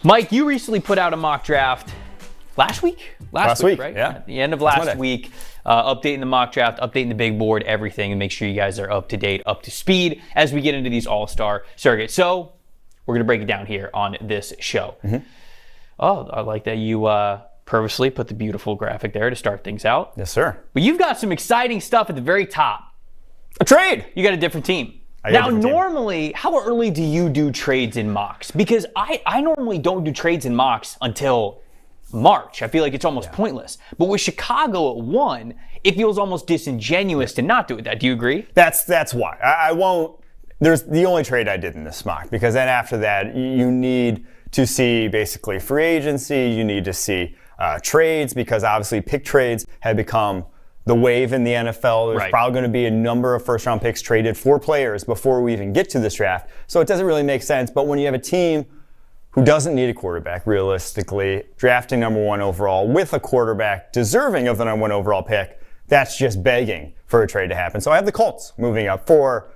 Mike, you recently put out a mock draft last week, right? Yeah. At the end of last week, updating the mock draft, updating the big board, everything, and make sure you guys are up to date, up to speed as we get into these all-star circuits. So we're going to break it down here on this show. Mm-hmm. Oh, I like that you purposely put the beautiful graphic there to start things out. Yes, sir. But you've got some exciting stuff at the very top. A trade. You got a different team. Now, normally, how early do you do trades in mocks? Because I normally don't do trades in mocks until March. I feel like it's almost pointless. But with Chicago at 1, it feels almost disingenuous to not do it. Do you agree? That's why. I won't. There's the only trade I did in this mock, because then after that, you need to see basically free agency. You need to see trades, because obviously pick trades have become the wave in the NFL. There's probably going to be a number of first-round picks traded for players before we even get to this draft. So it doesn't really make sense. But when you have a team who doesn't need a quarterback, realistically, drafting number 1 overall with a quarterback deserving of the number 1 overall pick, that's just begging for a trade to happen. So I have the Colts moving up for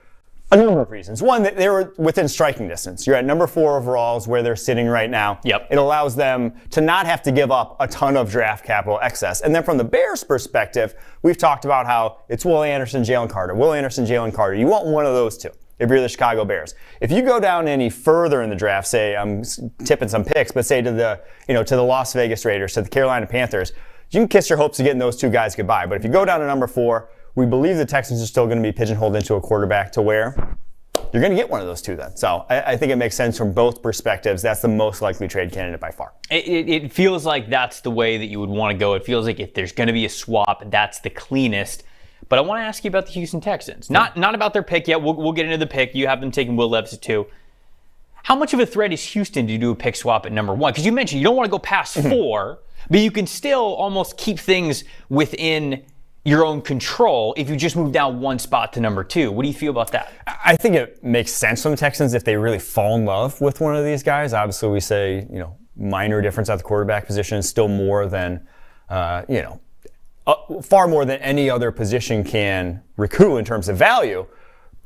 a number of reasons. One, that they were within striking distance. You're at number 4 overall is where they're sitting right now. Yep. It allows them to not have to give up a ton of draft capital excess. And then from the Bears' perspective, we've talked about how it's Will Anderson, Jalen Carter. Will Anderson, Jalen Carter. You want one of those two if you're the Chicago Bears. If you go down any further in the draft, say I'm tipping some picks, but say to the Las Vegas Raiders, to the Carolina Panthers, you can kiss your hopes of getting those two guys goodbye. But if you go down to number 4, we believe the Texans are still going to be pigeonholed into a quarterback to where you're going to get one of those two then. So I think it makes sense from both perspectives. That's the most likely trade candidate by far. It feels like that's the way that you would want to go. It feels like if there's going to be a swap, that's the cleanest. But I want to ask you about the Houston Texans. Not about their pick yet. We'll get into the pick. You have them taking Will Levis at 2. How much of a threat is Houston to do a pick swap at number 1? Because you mentioned you don't want to go past 4, but you can still almost keep things within your own control if you just move down 1 spot to number 2. What do you feel about that? I think it makes sense from the Texans if they really fall in love with one of these guys. Obviously, we say, minor difference at the quarterback position is still more than, far more than any other position can recoup in terms of value.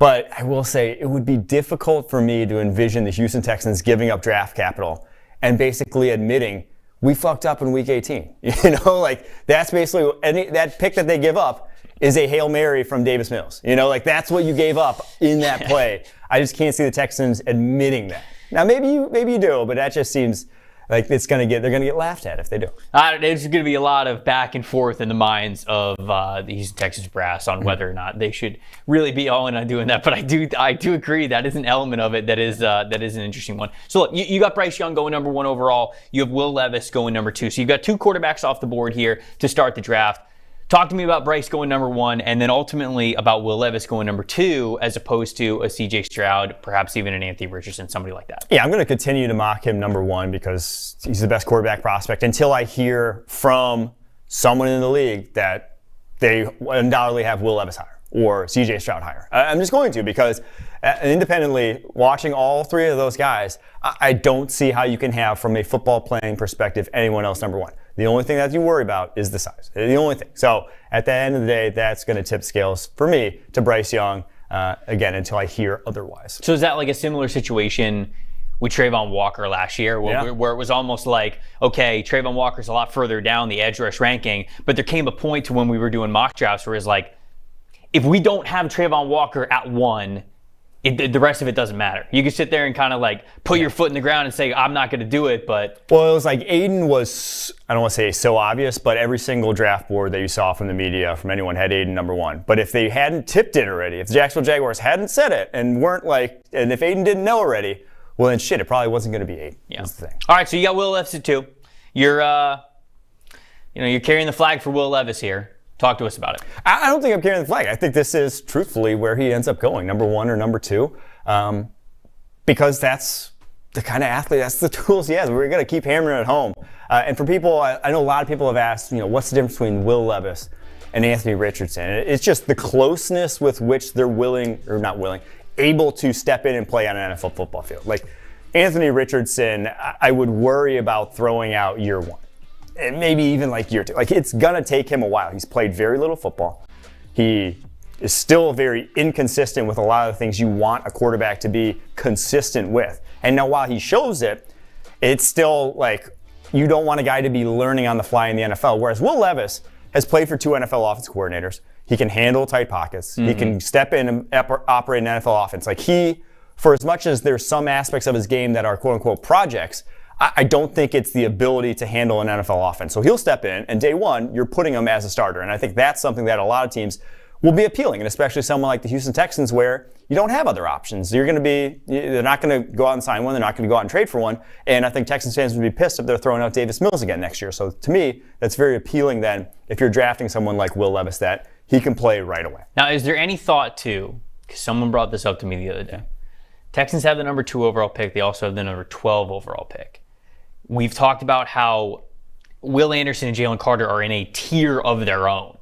But I will say it would be difficult for me to envision the Houston Texans giving up draft capital and basically admitting, we fucked up in week 18. That's basically that pick that they give up is a Hail Mary from Davis Mills. That's what you gave up in that play. I just can't see the Texans admitting that. Now maybe you do, but that just seems like they're going to get laughed at if they do. There's going to be a lot of back and forth in the minds of the Houston Texans brass on whether or not they should really be all in on doing that. But I do agree that is an element of it that is an interesting one. So look, you got Bryce Young going number 1 overall. You have Will Levis going number 2. So you've got 2 quarterbacks off the board here to start the draft. Talk to me about Bryce going number 1, and then ultimately about Will Levis going number 2, as opposed to a CJ Stroud, perhaps even an Anthony Richardson, somebody like that. Yeah, I'm going to continue to mock him number 1 because he's the best quarterback prospect until I hear from someone in the league that they undoubtedly have Will Levis higher or CJ Stroud higher. I'm just going to, because independently, watching all 3 of those guys, I don't see how you can have, from a football playing perspective, anyone else number 1. The only thing that you worry about is the size. The only thing. So at the end of the day, that's going to tip scales for me to Bryce Young, again, until I hear otherwise. So is that like a similar situation with Trayvon Walker last year, where it was almost like, okay, Trayvon Walker's a lot further down the edge rush ranking, but there came a point to when we were doing mock drafts where it's like, if we don't have Trayvon Walker at 1, the rest of it doesn't matter. You can sit there and kind of like put your foot in the ground and say, I'm not going to do it, but... Well, it was like Aiden was, I don't want to say so obvious, but every single draft board that you saw from the media, from anyone, had Aiden number 1. But if they hadn't tipped it already, if the Jacksonville Jaguars hadn't said it and and if Aiden didn't know already, well then shit, it probably wasn't going to be Aiden. Yeah. That's the thing. All right, so you got Will Levis at 2. You're carrying the flag for Will Levis here. Talk to us about it. I don't think I'm carrying the flag. I think this is truthfully where he ends up going, number 1 or number 2, because that's the kind of athlete, that's the tools he has. We're going to keep hammering it home. And for people, I know a lot of people have asked, what's the difference between Will Levis and Anthony Richardson? It's just the closeness with which they're able to step in and play on an NFL football field. Like Anthony Richardson, I would worry about throwing out year 1. And maybe even like year 2. Like, it's going to take him a while. He's played very little football. He is still very inconsistent with a lot of the things you want a quarterback to be consistent with. And now while he shows it, it's still like you don't want a guy to be learning on the fly in the NFL. Whereas Will Levis has played for 2 NFL offensive coordinators. He can handle tight pockets. He can step in and operate an NFL offense. Like for as much as there's some aspects of his game that are quote unquote projects, I don't think it's the ability to handle an NFL offense. So he'll step in, and day one, you're putting him as a starter. And I think that's something that a lot of teams will be appealing, and especially someone like the Houston Texans where you don't have other options. They're not going to go out and sign one. They're not going to go out and trade for one. And I think Texans fans would be pissed if they're throwing out Davis Mills again next year. So to me, that's very appealing then if you're drafting someone like Will Levis that he can play right away. Now, is there any thought to, because someone brought this up to me the other day, Texans have the number 2 overall pick. They also have the number 12 overall pick. We've talked about how Will Anderson and Jalen Carter are in a tier of their own.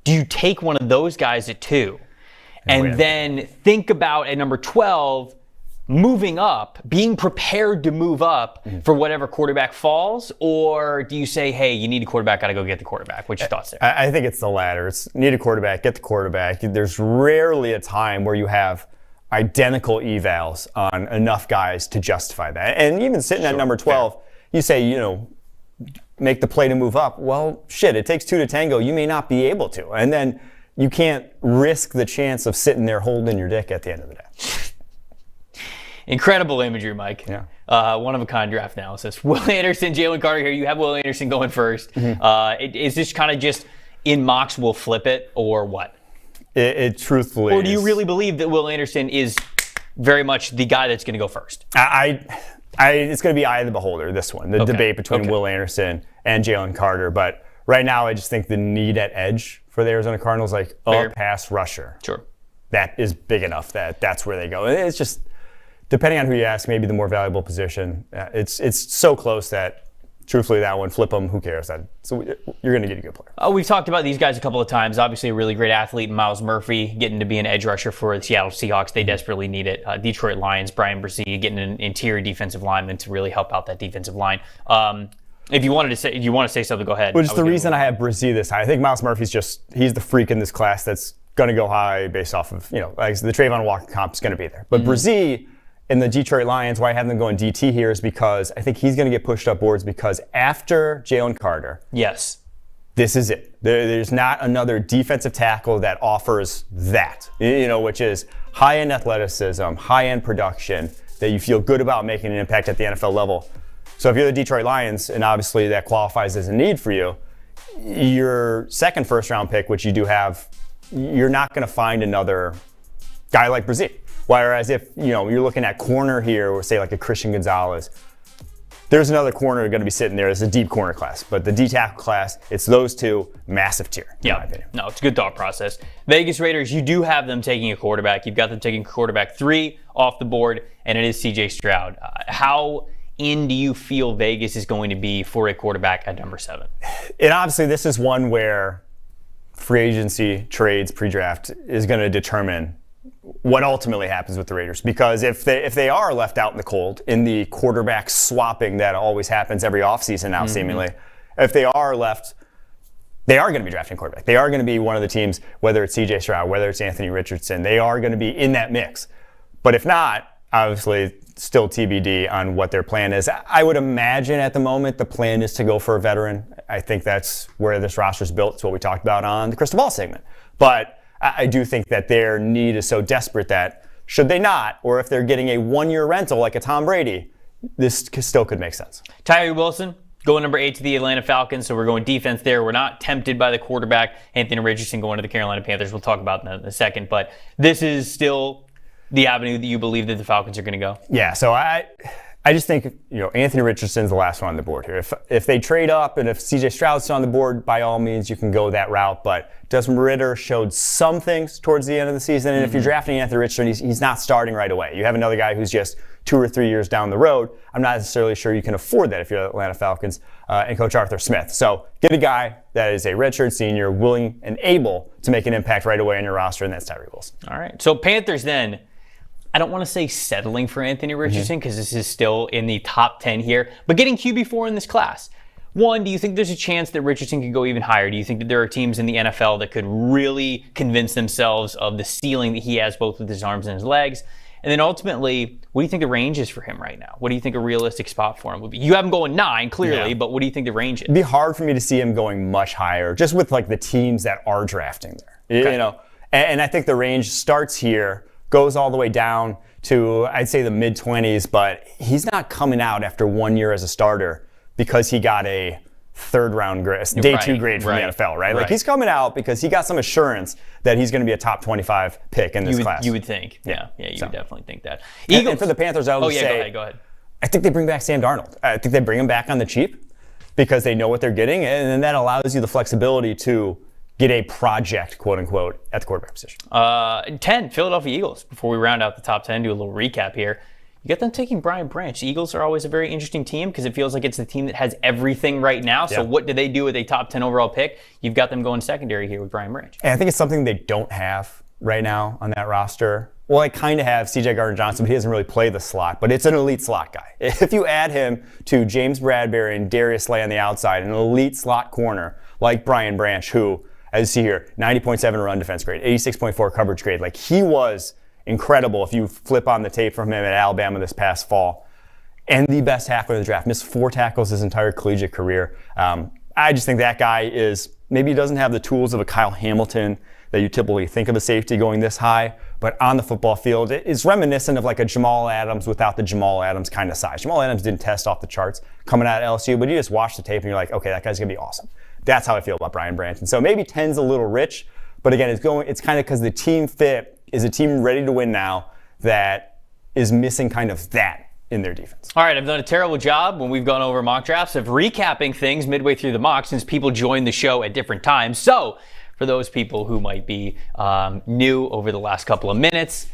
Do you take one of those guys at 2 and then think about at number 12 moving up, being prepared to move up for whatever quarterback falls? Or do you say, hey, you need a quarterback, got to go get the quarterback? What's your thoughts there? I think it's the latter. It's need a quarterback, get the quarterback. There's rarely a time where you have identical evals on enough guys to justify that. And even sitting at number 12, you say, make the play to move up. Well, shit, it takes 2 to tango. You may not be able to. And then you can't risk the chance of sitting there holding your dick at the end of the day. Incredible imagery, Mike. Yeah. One of a kind draft analysis. Will Anderson, Jalen Carter here. You have Will Anderson going first. Is this kind of just in mocks we'll flip it or what? It truthfully Or do you really believe that Will Anderson is very much the guy that's going to go first? It's going to be eye of the beholder, this one, the debate between Will Anderson and Jalen Carter. But right now, I just think the need at edge for the Arizona Cardinals, like a pass rusher. Sure. That is big enough that's where they go. It's just, depending on who you ask, maybe the more valuable position. It's so close that, truthfully, that one, flip them, who cares? So you're going to get a good player. We've talked about these guys a couple of times. Obviously, a really great athlete, Miles Murphy, getting to be an edge rusher for the Seattle Seahawks. They desperately need it. Detroit Lions, Brian Brzee, getting an interior defensive lineman to really help out that defensive line. If you want to say something, go ahead. Well, just the reason I have Brzee this high, I think Miles Murphy's he's the freak in this class that's going to go high based off of, like the Trayvon Walker comp is going to be there. But Brzee in the Detroit Lions, why I have them going DT here is because I think he's going to get pushed up boards because after Jalen Carter, this is it. There's not another defensive tackle that offers that, which is high-end athleticism, high-end production that you feel good about making an impact at the NFL level. So if you're the Detroit Lions, and obviously that qualifies as a need for you, your second first-round pick, which you do have, you're not going to find another guy like Brzee. Whereas if you're looking at corner here, or say like a Christian Gonzalez, there's another corner going to be sitting there. It's a deep corner class, but the D tackle class, it's those two, massive tier. In my opinion. No, it's a good thought process. Vegas Raiders, you do have them taking a quarterback. You've got them taking quarterback 3 off the board, and it is C.J. Stroud. How in do you feel Vegas is going to be for a quarterback at number 7? And obviously, this is one where free agency, trades, pre-draft is going to determine what ultimately happens with the Raiders. Because if they are left out in the cold in the quarterback swapping that always happens every offseason now, seemingly, if they are left, they are going to be drafting quarterback. They are going to be one of the teams, whether it's C.J. Stroud, whether it's Anthony Richardson, they are going to be in that mix. But if not, obviously, still TBD on what their plan is. I would imagine at the moment the plan is to go for a veteran. I think that's where this roster is built. It's what we talked about on the Crystal Ball segment. But I do think that their need is so desperate that should they not, or if they're getting a 1-year rental like a Tom Brady, this still could make sense. Tyree Wilson, going number 8 to the Atlanta Falcons, so we're going defense there. We're not tempted by the quarterback. Anthony Richardson going to the Carolina Panthers. We'll talk about that in a second, but this is still the avenue that you believe that the Falcons are going to go? Yeah, so I just think Anthony Richardson's the last one on the board here. If they trade up and if C.J. Stroud's on the board, by all means you can go that route. But Desmond Ridder showed some things towards the end of the season, and if you're drafting Anthony Richardson, he's not starting right away. You have another guy who's just 2 or 3 years down the road. I'm not necessarily sure you can afford that if you're the Atlanta Falcons and Coach Arthur Smith. So get a guy that is a redshirt senior, willing and able to make an impact right away on your roster, and that's Tyree Wilson. All right. So Panthers then. I don't want to say settling for Anthony Richardson because this is still in the top 10 here, but getting QB4 in this class. One, do you think there's a chance that Richardson could go even higher? Do you think that there are teams in the NFL that could really convince themselves of the ceiling that he has both with his arms and his legs? And then ultimately, what do you think the range is for him right now? What do you think a realistic spot for him would be? You have him going 9, clearly, but what do you think the range is? It'd be hard for me to see him going much higher, just with like the teams that are drafting there. Okay. You know, and I think the range starts here, goes all the way down to, I'd say, the mid-20s, but he's not coming out after 1 year as a starter because he got a third-round grade, day 2 grade from the NFL, right? Like, he's coming out because he got some assurance that he's going to be a top 25 pick in this class. You would think. Yeah, you would definitely think that. And for the Panthers, I would say, go ahead. I think they bring back Sam Darnold. I think they bring him back on the cheap because they know what they're getting, and then that allows you the flexibility to get a project, quote unquote, at the quarterback position. 10, Philadelphia Eagles. Before we round out the top 10, do a little recap here. You get them taking Brian Branch. The Eagles are always a very interesting team because it feels like it's the team that has everything right now. So what do they do with a top 10 overall pick? You've got them going secondary here with Brian Branch. And I think it's something they don't have right now on that roster. Well, I kind of have C.J. Gardner-Johnson, but he doesn't really play the slot. But it's an elite slot guy. If you add him to James Bradbury and Darius Slay on the outside, an elite slot corner like Brian Branch, who, as you see here, 90.7 run defense grade, 86.4 coverage grade. Like, he was incredible if you flip on the tape from him at Alabama this past fall. And the best tackler in the draft. Missed 4 tackles his entire collegiate career. I just think that guy is, maybe he doesn't have the tools of a Kyle Hamilton that you typically think of a safety going this high, but on the football field, it's reminiscent of like a Jamal Adams without the Jamal Adams kind of size. Jamal Adams didn't test off the charts coming out of LSU, but you just watch the tape and you're like, okay, that guy's going to be awesome. That's how I feel about Brian Branch. And so maybe 10's a little rich, but again, it's kind of because the team fit is a team ready to win now that is missing kind of that in their defense. All right, I've done a terrible job when we've gone over mock drafts of recapping things midway through the mock since people join the show at different times. So for those people who might be new over the last couple of minutes,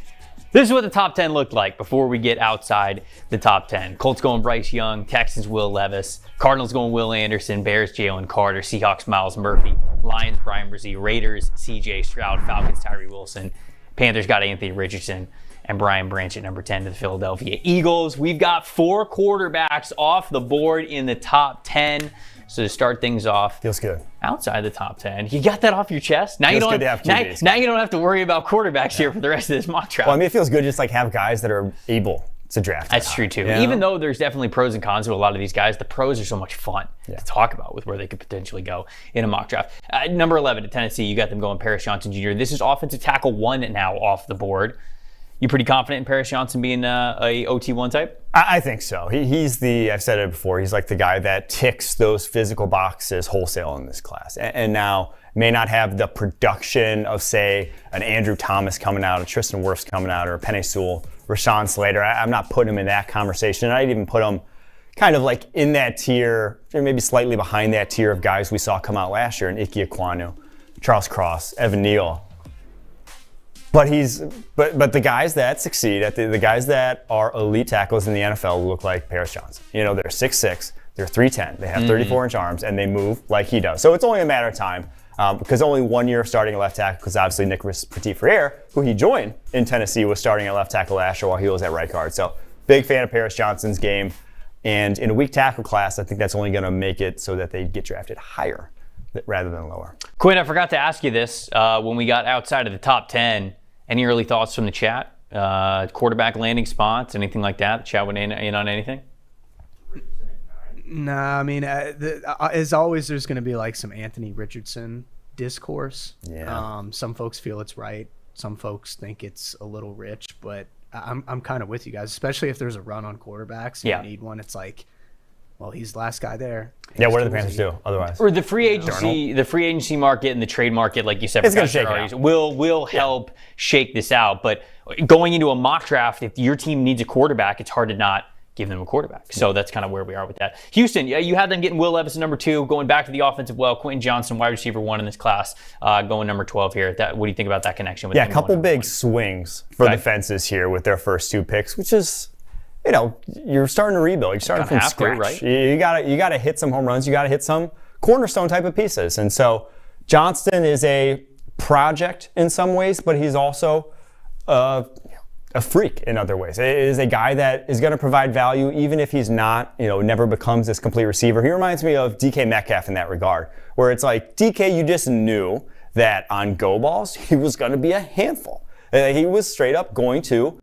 this is what the top 10 looked like before we get outside the top 10. Colts going Bryce Young, Texans Will Levis, Cardinals going Will Anderson, Bears Jalen Carter, Seahawks Miles Murphy, Lions Brian Brzee, Raiders CJ Stroud, Falcons Tyree Wilson, Panthers got Anthony Richardson, and Brian Branch at number 10 to the Philadelphia Eagles. We've got 4 quarterbacks off the board in the top 10. So to start things off, feels good. Outside the top 10, you got that off your chest. Now you don't. Now you don't have to worry about quarterbacks here for the rest of this mock draft. Well, I mean, it feels good just like have guys that are able to draft. That's true too. Even though there's definitely pros and cons to a lot of these guys, the pros are so much fun to talk about with where they could potentially go in a mock draft. Number 11 to Tennessee, you got them going Paris Johnson Jr. This is offensive tackle 1 now off the board. You pretty confident in Paris Johnson being a OT1 type? I think so. He's I've said it before, he's like the guy that ticks those physical boxes wholesale in this class. And now may not have the production of, say, an Andrew Thomas coming out, a Tristan Wirfs coming out, or a Penei Sewell, Rashawn Slater. I'm not putting him in that conversation. I'd even put him kind of like in that tier, or maybe slightly behind that tier of guys we saw come out last year in Ike Ekwonu, Charles Cross, Evan Neal. But the guys that succeed, the guys that are elite tackles in the NFL look like Paris Johnson. You know, they're 6'6", they're 310, they have 34-inch arms, and they move like he does. So it's only a matter of time because only 1 year of starting at left tackle, because obviously Nicolas Petit-Frere, who he joined in Tennessee, was starting at left tackle last year while he was at right guard. So big fan of Paris Johnson's game. And in a weak tackle class, I think that's only going to make it so that they get drafted higher rather than lower. Quinn, I forgot to ask you this when we got outside of the top 10. Any early thoughts from the chat? Quarterback landing spots, anything like that? The chat went in on anything? Nah, I mean, as always, there's going to be like some Anthony Richardson discourse. Yeah. Some folks feel it's right. Some folks think it's a little rich, but I'm kind of with you guys, especially if there's a run on quarterbacks. And you need one. It's like, well, he's the last guy there. Yeah, what do the Panthers do otherwise? Or the free agency market and the trade market, like you said, it's going to shake it out. Will help shake this out. But going into a mock draft, if your team needs a quarterback, it's hard to not give them a quarterback. So that's kind of where we are with that. Houston, you had them getting Will Levis at number 2, going back to the offensive well. Quentin Johnson, wide receiver 1 in this class, going number 12 here. What do you think about that connection? With a couple big swings for the fences here with their first 2 picks, which is, you know, you're starting to rebuild. You're starting from scratch. Right? You gotta hit some home runs. You gotta hit some cornerstone type of pieces. And so Johnston is a project in some ways, but he's also a freak in other ways. It is a guy that is going to provide value even if he's not, never becomes this complete receiver. He reminds me of DK Metcalf in that regard, where it's like DK, you just knew that on go balls he was going to be a handful. He was straight up going to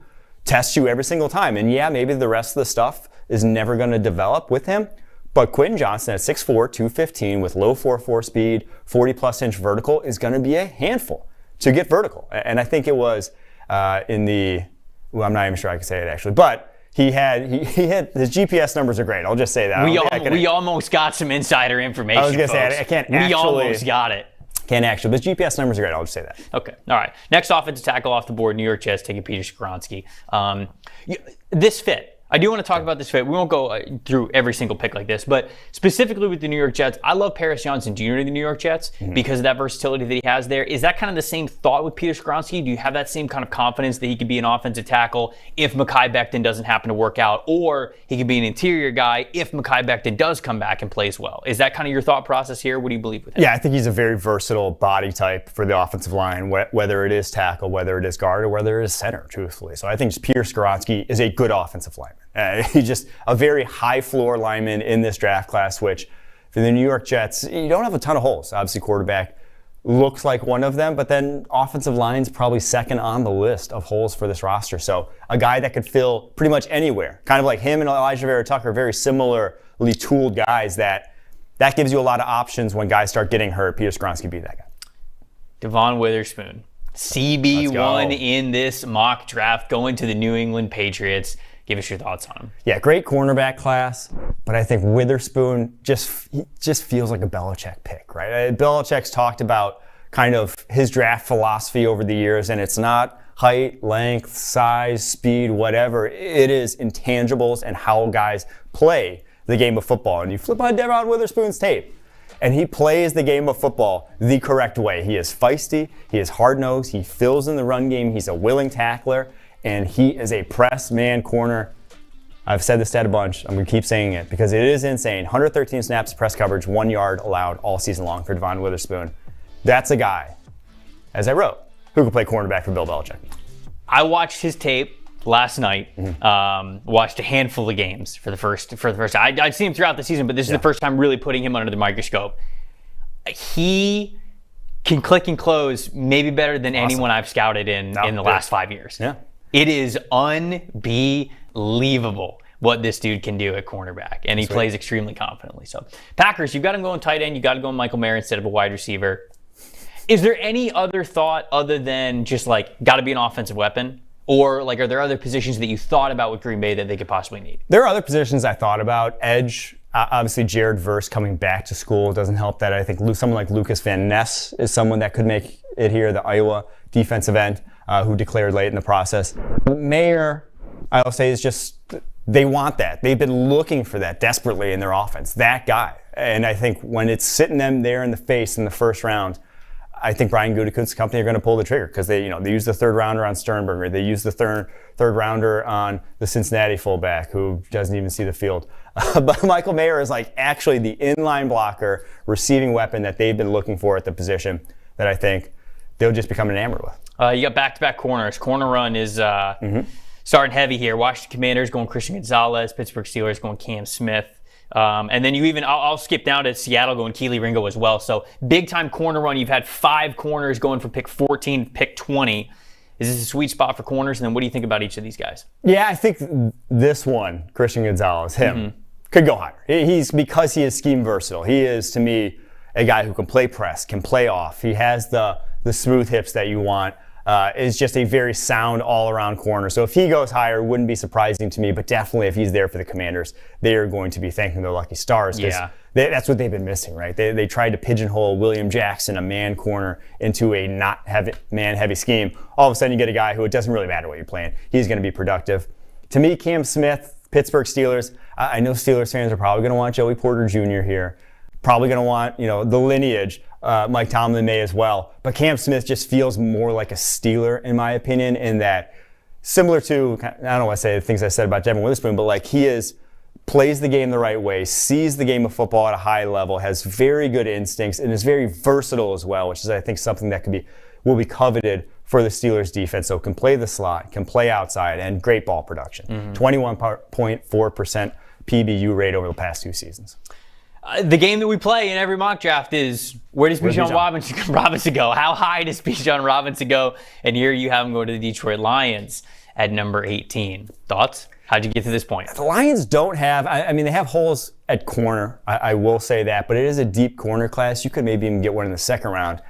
test you every single time. And yeah, maybe the rest of the stuff is never going to develop with him. But Quentin Johnston at 6'4", 215 with low 4.4 speed, 40-plus inch vertical is going to be a handful to get vertical. And I think it was I'm not even sure I can say it actually, but he had his GPS numbers are great. I'll just say that. We almost got some insider information. I was going to say, I can't actually. We almost got it. Can't actually. But his GPS numbers are great. I'll just say that. Okay. All right. Next offensive tackle off the board, New York Jets taking Peter Skoronski. This fit. I do want to talk about this fit. We won't go through every single pick like this, but specifically with the New York Jets, I love Paris Johnson Jr. to the New York Jets because of that versatility that he has there. Is that kind of the same thought with Peter Skoronski? Do you have that same kind of confidence that he could be an offensive tackle if Mekhi Becton doesn't happen to work out, or he could be an interior guy if Mekhi Becton does come back and plays well? Is that kind of your thought process here? What do you believe with him? Yeah, I think he's a very versatile body type for the offensive line, whether it is tackle, whether it is guard, or whether it is center, truthfully. So I think Peter Skoronski is a good offensive lineman. He's just a very high floor lineman in this draft class, which for the New York Jets, you don't have a ton of holes. Obviously, quarterback looks like one of them, but then offensive line's probably second on the list of holes for this roster. So a guy that could fill pretty much anywhere, kind of like him and Elijah Vera Tucker, very similarly tooled guys that gives you a lot of options when guys start getting hurt. Peter Skoronski would be that guy. Devon Witherspoon, CB1 in this mock draft, going to the New England Patriots. Give us your thoughts on him. Yeah, great cornerback class, but I think Witherspoon just feels like a Belichick pick, right? Belichick's talked about kind of his draft philosophy over the years, and it's not height, length, size, speed, whatever. It is intangibles and how guys play the game of football. And you flip on Devon Witherspoon's tape, and he plays the game of football the correct way. He is feisty, he is hard-nosed, he fills in the run game, he's a willing tackler, and he is a press man corner. I've said this stat a bunch. I'm going to keep saying it because it is insane. 113 snaps press coverage, 1 yard allowed all season long for Devon Witherspoon. That's a guy, as I wrote, who could play cornerback for Bill Belichick. I watched his tape last night. Watched a handful of games for the first time. I'd seen him throughout the season, but this is the first time really putting him under the microscope. He can click and close maybe better than anyone I've scouted in the last 5 years. Yeah. It is unbelievable what this dude can do at cornerback, and he plays extremely confidently. So, Packers, you've got him going tight end. You got to go Michael Mayer instead of a wide receiver. Is there any other thought other than just got to be an offensive weapon, or are there other positions that you thought about with Green Bay that they could possibly need? There are other positions I thought about. Edge, obviously Jared Verse coming back to school doesn't help that. I think someone like Lucas Van Ness is someone that could make it here, the Iowa defensive end. Who declared late in the process. Mayer, I'll say, is just, they want that. They've been looking for that desperately in their offense, that guy. And I think when it's sitting them there in the face in the first round, I think Brian Gutekunst's company are going to pull the trigger because they use the third rounder on Sternberger. They use the third rounder on the Cincinnati fullback who doesn't even see the field. But Michael Mayer is actually the inline blocker, receiving weapon that they've been looking for at the position that I think they'll just become enamored with. You got back-to-back corners. Corner run is starting heavy here. Washington Commanders going Christian Gonzalez. Pittsburgh Steelers going Cam Smith. And then I'll skip down to Seattle going Keely Ringo as well. So big-time corner run. You've had 5 corners going from pick 14 to pick 20. Is this a sweet spot for corners? And then what do you think about each of these guys? Yeah, I think this one, Christian Gonzalez, could go higher. Because he is scheme versatile. He is, to me, a guy who can play press, can play off. He has the smooth hips that you want. Is just a very sound all-around corner. So if he goes higher, it wouldn't be surprising to me, but definitely if he's there for the Commanders, they are going to be thanking their lucky stars because that's what they've been missing, right? They tried to pigeonhole William Jackson, a man corner, into a not man-heavy scheme. All of a sudden you get a guy who it doesn't really matter what you're playing. He's going to be productive. To me, Cam Smith, Pittsburgh Steelers, I know Steelers fans are probably going to want Joey Porter Jr. here. Probably going to want, the lineage. Mike Tomlin may as well. But Cam Smith just feels more like a Steeler, in my opinion, in that similar to, I don't want to say the things I said about Devin Witherspoon, but he plays the game the right way, sees the game of football at a high level, has very good instincts, and is very versatile as well, which is, I think, something that will be coveted for the Steelers defense. So can play the slot, can play outside, and great ball production. 21.4% PBU rate over the past 2 seasons. The game that we play in every mock draft is, where does Bijan Robinson go? How high does Bijan Robinson go? And here you have him go to the Detroit Lions. at number 18. Thoughts? How'd you get to this point? The Lions don't have, I mean, they have holes at corner. I will say that, but it is a deep corner class. You could maybe even get one in the second round.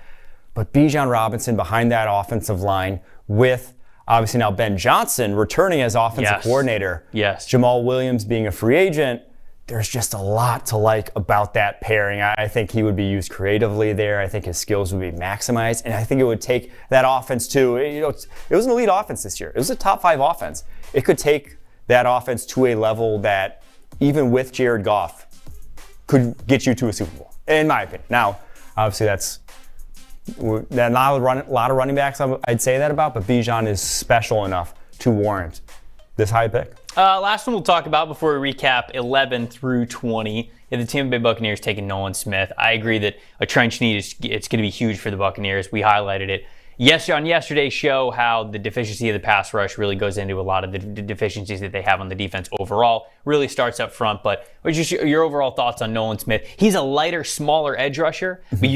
But Bijan Robinson behind that offensive line with obviously now Ben Johnson returning as offensive coordinator. Yes. Jamal Williams being a free agent. There's just a lot to like about that pairing. I think he would be used creatively there. I think his skills would be maximized. And I think it would take that offense to, it was an elite offense this year. It was a top 5 offense. It could take that offense to a level that even with Jared Goff could get you to a Super Bowl, in my opinion. Now, obviously that's not a lot of running backs I'd say that about, but Bijan is special enough to warrant this high pick. Last one we'll talk about before we recap 11 through 20. The Tampa Bay Buccaneers taking Nolan Smith. I agree that a trench need it's going to be huge for the Buccaneers. We highlighted it on yesterday's show how the deficiency of the pass rush really goes into a lot of the deficiencies that they have on the defense overall. Really starts up front, but just your overall thoughts on Nolan Smith. He's a lighter, smaller edge rusher, but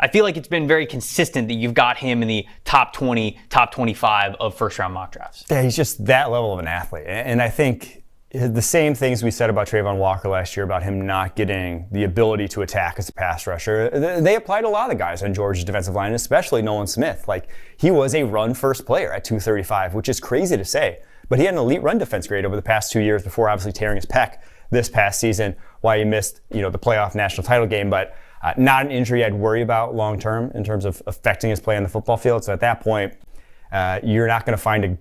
I feel like it's been very consistent that you've got him in the top 20, top 25 of first-round mock drafts. Yeah, he's just that level of an athlete. And I think the same things we said about Trayvon Walker last year about him not getting the ability to attack as a pass rusher, they applied to a lot of the guys on Georgia's defensive line, especially Nolan Smith. Like, he was a run-first player at 235, which is crazy to say. But he had an elite run defense grade over the past 2 years before obviously tearing his pec this past season, why he missed the playoff national title game. But not an injury I'd worry about long-term in terms of affecting his play on the football field. So at that point, you're not going to find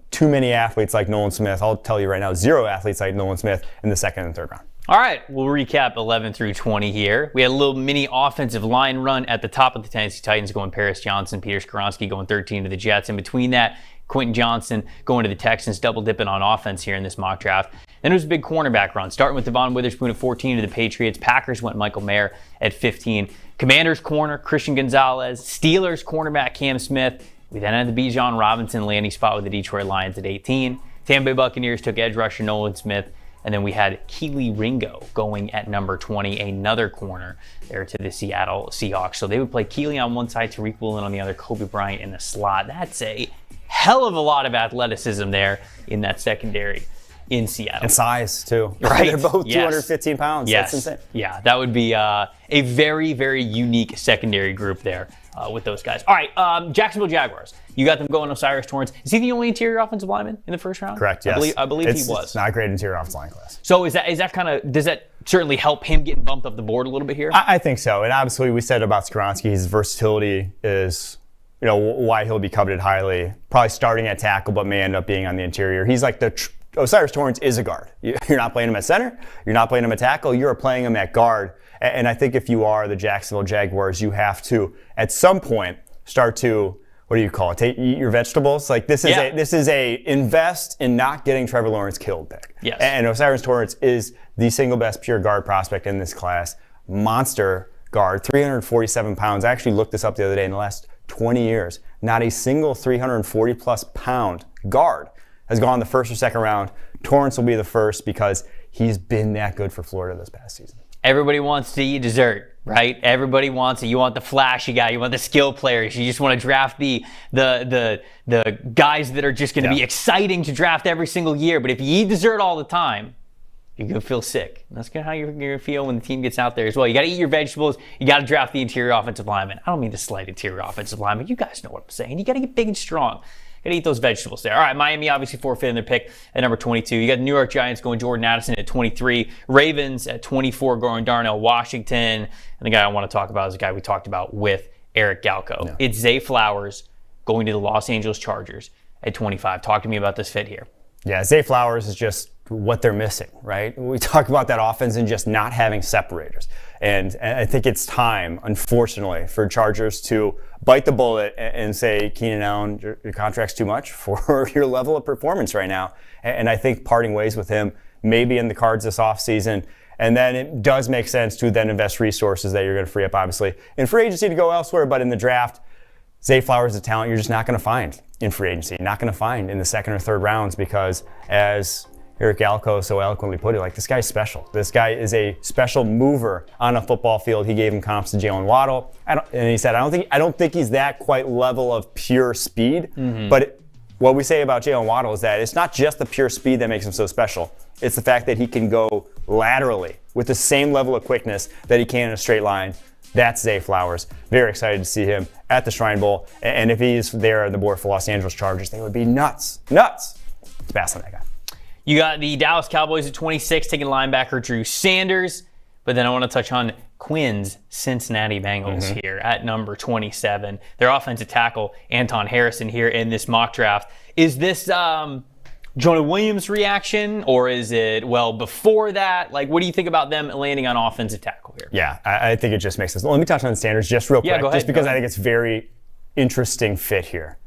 too many athletes like Nolan Smith. I'll tell you right now, 0 athletes like Nolan Smith in the second and third round. All right, we'll recap 11 through 20 here. We had a little mini offensive line run at the top of the Tennessee Titans going Paris Johnson, Peter Skoronski going 13 to the Jets. In between that, Quentin Johnson going to the Texans, double dipping on offense here in this mock draft. Then it was a big cornerback run, starting with Devon Witherspoon at 14 to the Patriots. Packers went Michael Mayer at 15. Commanders corner, Christian Gonzalez. Steelers cornerback, Cam Smith. We then had the Bijan Robinson landing spot with the Detroit Lions at 18. Tampa Bay Buccaneers took edge rusher Nolan Smith. And then we had Keely Ringo going at number 20, another corner there to the Seattle Seahawks. So they would play Keely on one side, Tariq Woolen on the other, Kobe Bryant in the slot. That's a hell of a lot of athleticism there in that secondary in Seattle. And size, too. Right. They're both 215 pounds. Yes. That's insane. Yeah, that would be a very, very unique secondary group there with those guys. All right, Jacksonville Jaguars. You got them going Osiris Torrance. Is he the only interior offensive lineman in the first round? Correct, yes. I believe he was. It's not a great interior offensive line class. So is that kind of, does that certainly help him getting bumped up the board a little bit here? I think so. And obviously we said about Skoronski, his versatility is why he'll be coveted highly. Probably starting at tackle, but may end up being on the interior. He's like Osiris Torrance is a guard. You're not playing him at center. You're not playing him at tackle. You're playing him at guard. And I think if you are the Jacksonville Jaguars, you have to, at some point, start to, what do you call it? Eat your vegetables. Like this is a invest in not getting Trevor Lawrence killed pick. Yes. And Osiris Torrance is the single best pure guard prospect in this class. Monster guard, 347 pounds. I actually looked this up the other day. In the last 20 years, not a single 340 plus pound guard has gone the first or second round. Torrance will be the first because he's been that good for Florida this past season. Everybody wants to eat dessert, right? Everybody wants it. You want the flashy guy. You want the skill players. You just want to draft the guys that are just going to be exciting to draft every single year. But if you eat dessert all the time, you're going to feel sick. And that's kind of how you're going to feel when the team gets out there as well. You got to eat your vegetables. You got to draft the interior offensive lineman. I don't mean to slight interior offensive lineman. You guys know what I'm saying. You got to get big and strong. Got to eat those vegetables there. All right, Miami obviously forfeiting their pick at number 22. You got the New York Giants going Jordan Addison at 23. Ravens at 24 going Darnell Washington. And the guy I want to talk about is the guy we talked about with Eric Galko. Yeah. It's Zay Flowers going to the Los Angeles Chargers at 25. Talk to me about this fit here. Yeah, Zay Flowers is just what they're missing, right? We talk about that offense and just not having separators. And I think it's time, unfortunately, for Chargers to bite the bullet and say, Keenan Allen, your contract's too much for your level of performance right now. And I think parting ways with him may be in the cards this offseason. And then it does make sense to then invest resources that you're going to free up, obviously, in free agency to go elsewhere. But in the draft, Zay Flowers is a talent you're just not going to find in free agency. You're not going to find in the second or third rounds because, as Eric Galko so eloquently put it, like, this guy's special. This guy is a special mover on a football field. He gave him comps to Jalen Waddle. And he said, I don't think he's that quite level of pure speed, but what we say about Jalen Waddle is that it's not just the pure speed that makes him so special. It's the fact that he can go laterally with the same level of quickness that he can in a straight line. That's Zay Flowers. Very excited to see him at the Shrine Bowl. And if he's there on the board for Los Angeles Chargers, they would be nuts to pass on that guy. You got the Dallas Cowboys at 26, taking linebacker Drew Sanders. But then I want to touch on Quinn's Cincinnati Bengals here at number 27. Their offensive tackle, Anton Harrison, here in this mock draft. Is this Jonah Williams' reaction, or is it, well, before that? Like, what do you think about them landing on offensive tackle here? Yeah, I think it just makes sense. Well, let me touch on Sanders just real quick, go ahead, just because I think it's very interesting fit here.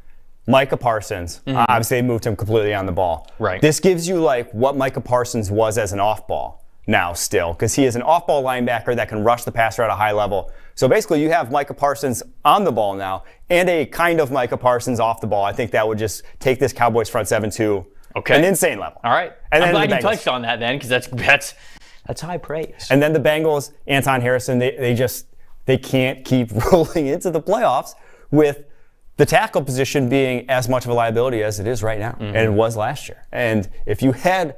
Micah Parsons, obviously they moved him completely on the ball. Right. This gives you like what Micah Parsons was as an off-ball now still, because he is an off-ball linebacker that can rush the passer at a high level. So basically you have Micah Parsons on the ball now and a kind of Micah Parsons off the ball. I think that would just take this Cowboys front seven to an insane level. All right. And I'm then glad you touched on that then, because that's high praise. And then the Bengals, Anton Harrison, they can't keep rolling into the playoffs with the tackle position being as much of a liability as it is right now, and it was last year. And if you had,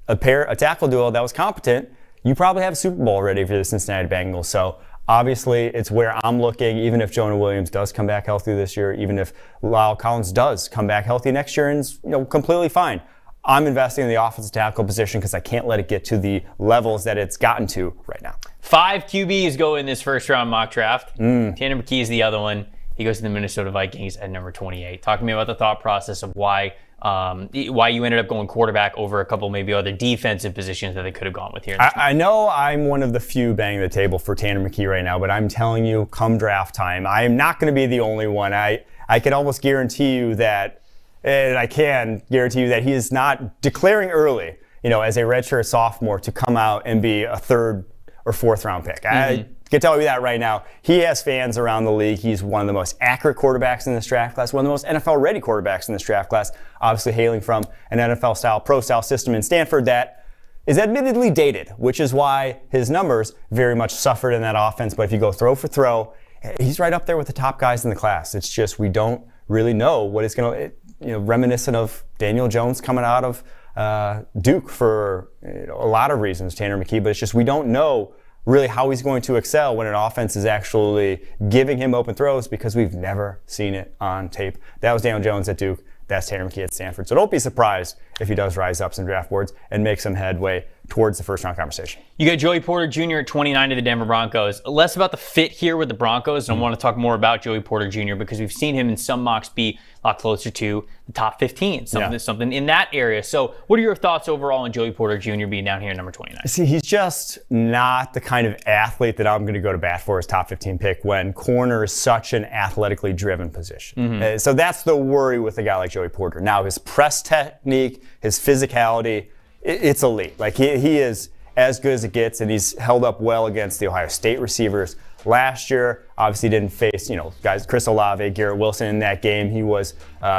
a tackle duo that was competent, you probably have a Super Bowl ready for the Cincinnati Bengals. So obviously, it's where I'm looking. Even if Jonah Williams does come back healthy this year, even if Lyle Collins does come back healthy next year, and is completely fine, I'm investing in the offensive tackle position because I can't let it get to the levels that it's gotten to right now. 5 QBs go in this first round mock draft. Tanner McKee is the other one. He goes to the Minnesota Vikings at number 28. Talk to me about the thought process of why you ended up going quarterback over a couple maybe other defensive positions that they could have gone with here. I know I'm one of the few banging the table for Tanner McKee right now, but I'm telling you, come draft time, I am not going to be the only one. I can almost guarantee you that, and I can guarantee you that he is not declaring early, as a redshirt sophomore to come out and be a 3rd or 4th round pick. I can tell you that right now. He has fans around the league. He's one of the most accurate quarterbacks in this draft class, one of the most NFL-ready quarterbacks in this draft class, obviously hailing from an NFL-style, pro-style system in Stanford that is admittedly dated, which is why his numbers very much suffered in that offense. But if you go throw for throw, he's right up there with the top guys in the class. It's just we don't really know what it's going to, reminiscent of Daniel Jones coming out of Duke for a lot of reasons, Tanner McKee, but it's just we don't know really how he's going to excel when an offense is actually giving him open throws because we've never seen it on tape. That was Daniel Jones at Duke. That's Tanner McKee at Stanford. So don't be surprised if he does rise up some draft boards and make some headway towards the first round conversation. You got Joey Porter Jr. at 29 to the Denver Broncos. Less about the fit here with the Broncos, and I want to talk more about Joey Porter Jr. because we've seen him in some mocks be a lot closer to the top 15, something in that area. So what are your thoughts overall on Joey Porter Jr. being down here at number 29? See, he's just not the kind of athlete that I'm going to go to bat for as top 15 pick when corner is such an athletically driven position. So that's the worry with a guy like Joey Porter. Now, his press technique, his physicality, it's elite. Like he is as good as it gets, and he's held up well against the Ohio State receivers. Last year, obviously didn't face, guys, Chris Olave, Garrett Wilson in that game. He was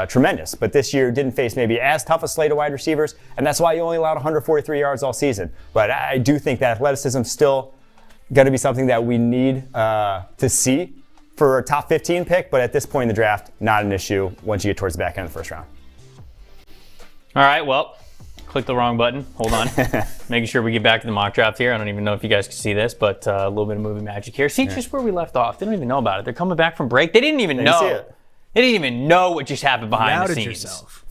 tremendous. But this year didn't face maybe as tough a slate of wide receivers, and that's why he only allowed 143 yards all season. But I do think that athleticism still going to be something that we need to see for a top 15 pick. But at this point in the draft, not an issue once you get towards the back end of the first round. All right, well, click the wrong button. Hold on. Making sure we get back to the mock draft here. I don't even know if you guys can see this, but a little bit of movie magic here. See, just where we left off. They don't even know about it. They're coming back from break. They didn't even know. They didn't even know what just happened behind the scenes. Yourself.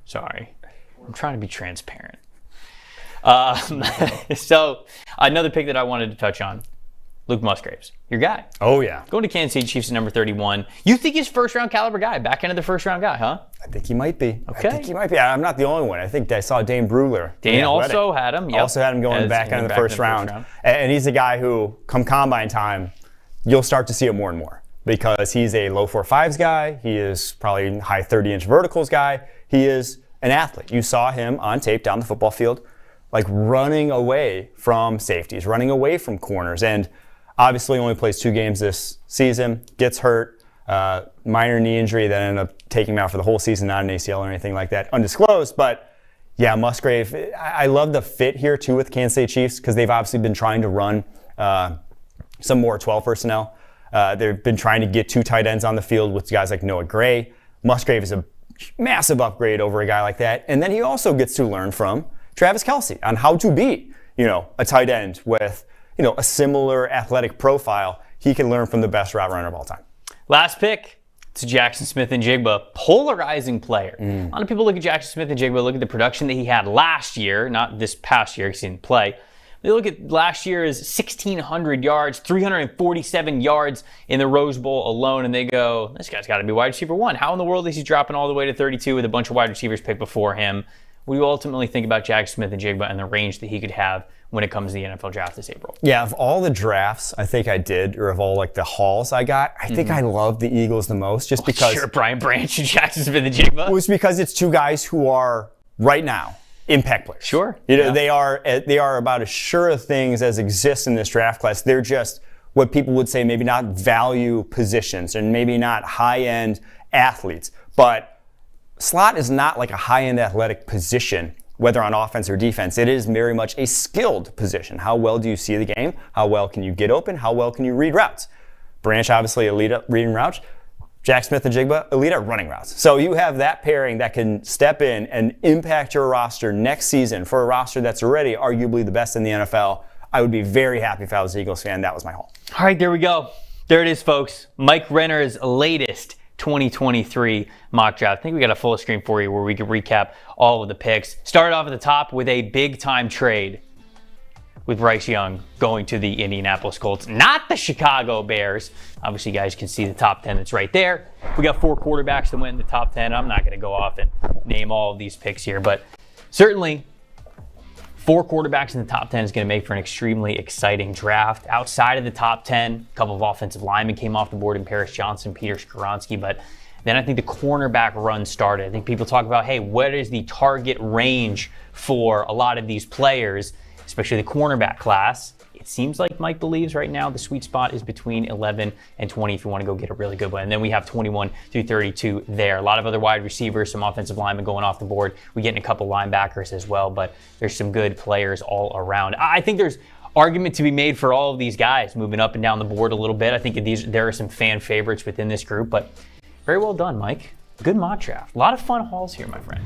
Sorry. I'm trying to be transparent. So another pick that I wanted to touch on, Luke Musgraves, your guy. Oh, yeah. Going to Kansas City Chiefs at number 31. You think he's first-round caliber guy, back end of the first-round guy, huh? I think he might be. Okay. I think he might be. I'm not the only one. I think I saw Dane Brugler. Dane also had him. Yep. Also had him going back end of the first round. And he's a guy who, come combine time, you'll start to see it more and more because he's a low 4.5s guy. He is probably high 30-inch verticals guy. He is an athlete. You saw him on tape down the football field, like running away from safeties, running away from corners. And obviously only plays 2 games this season, gets hurt, minor knee injury that ended up taking him out for the whole season, not an ACL or anything like that, undisclosed. But yeah, Musgrave, I love the fit here too with Kansas City Chiefs because they've obviously been trying to run some more 12 personnel. They've been trying to get 2 tight ends on the field with guys like Noah Gray. Musgrave is a massive upgrade over a guy like that. And then he also gets to learn from Travis Kelce on how to be, a tight end with, a similar athletic profile. He can learn from the best route runner of all time. Last pick. It's Jackson Smith-Njigba, polarizing player. A lot of people look at Jackson Smith-Njigba, look at the production that he had last year, not this past year because he didn't play. They look at last year's 1,600 yards, 347 yards in the Rose Bowl alone, and they go, this guy's got to be wide receiver 1. How in the world is he dropping all the way to 32 with a bunch of wide receivers picked before him? What do you ultimately think about Jackson Smith-Njigba and the range that he could have when it comes to the NFL draft this April? Yeah, of all the drafts I think I did, or of all the hauls I got, I think I love the Eagles the most just because... Sure, Brian Branch and Jackson Smith-Njigba. It was because it's two guys who are, right now, impact players. Sure. They are about as sure of things as exist in this draft class. They're just what people would say maybe not value positions and maybe not high-end athletes. But slot is not like a high-end athletic position, whether on offense or defense. It is very much a skilled position. How well do you see the game? How well can you get open? How well can you read routes? Branch, obviously, elite at reading routes. Jack Smith-Njigba, elite at running routes. So you have that pairing that can step in and impact your roster next season for a roster that's already arguably the best in the NFL. I would be very happy if I was an Eagles fan. That was my haul. All right, there we go. There it is, folks. Mike Renner's latest 2023 mock draft. I think we got a full screen for you where we can recap all of the picks. Started off at the top with a big-time trade with Bryce Young going to the Indianapolis Colts, not the Chicago Bears. Obviously, you guys can see the top 10 that's right there. We got 4 quarterbacks that went in the top 10. I'm not going to go off and name all of these picks here, but certainly 4 quarterbacks in the top 10 is going to make for an extremely exciting draft. Outside of the top 10, a couple of offensive linemen came off the board in Paris Johnson, Peter Skoronski, but then I think the cornerback run started. I think people talk about, hey, what is the target range for a lot of these players, especially the cornerback class? It seems like Mike believes right now the sweet spot is between 11 and 20 if you want to go get a really good one. And then we have 21 through 32 there. A lot of other wide receivers, some offensive linemen going off the board. We get in a couple linebackers as well, but there's some good players all around. I think there's argument to be made for all of these guys moving up and down the board a little bit. I think there are some fan favorites within this group, but very well done, Mike. Good mock draft. A lot of fun hauls here, my friend.